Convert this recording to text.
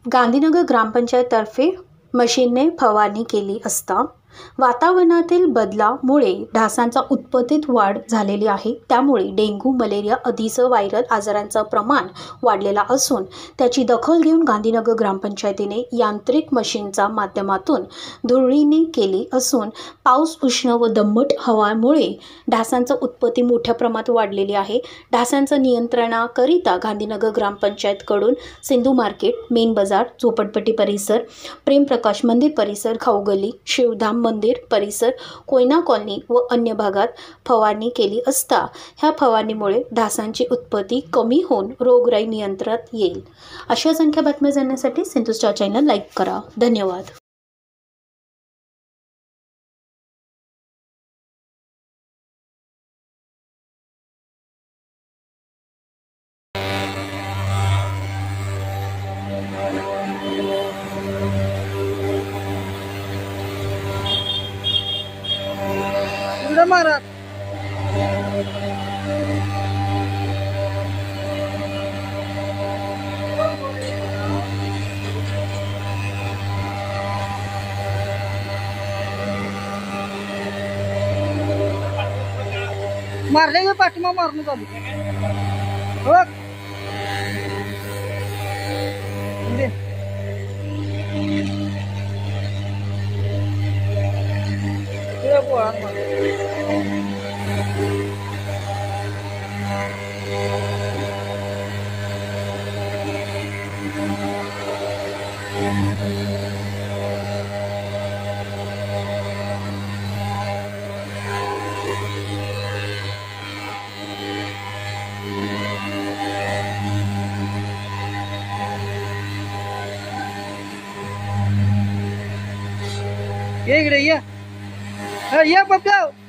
गांधीनगर ग्रामपंचायततर्फे मशीनने फवारणी केली असता वातावरणातील बदलामुळे डासांचा उत्पत्तीत वाढ झालेली आहे। त्यामुळे डेंग्यू, मलेरिया आदींसह व्हायरल आजारांचं प्रमाण वाढलेला असून त्याची दखल घेऊन गांधीनगर ग्रामपंचायतीने यांत्रिक मशीनच्या माध्यमातून धुळणी केली असून पाऊस, उष्ण व दमट हवामुळे डासांची उत्पत्ती मोठ्या प्रमाणात वाढलेली आहे। डासांच्या नियंत्रणाकरिता गांधीनगर ग्रामपंचायतकडून सिंधू मार्केट, मेन बाजार, झोपडपट्टी परिसर, प्रेमप्रकाश मंदिर परिसर, खाऊगली, शिवधाम मंदिर परिसर, कोयना कॉलनी व अन्य भागात फवारणी केली असता ह्या फवारणीमुळे डासांची उत्पत्ती कमी होऊन रोगराई नियंत्रणात येईल। अशा संख्या बातम्या जाणण्यासाठी सिंधू स्टार चॅनल लाईक करा। धन्यवाद। महाराज मारले पाठीमा मारून चालू हो ये इकडे या, या पप्पा।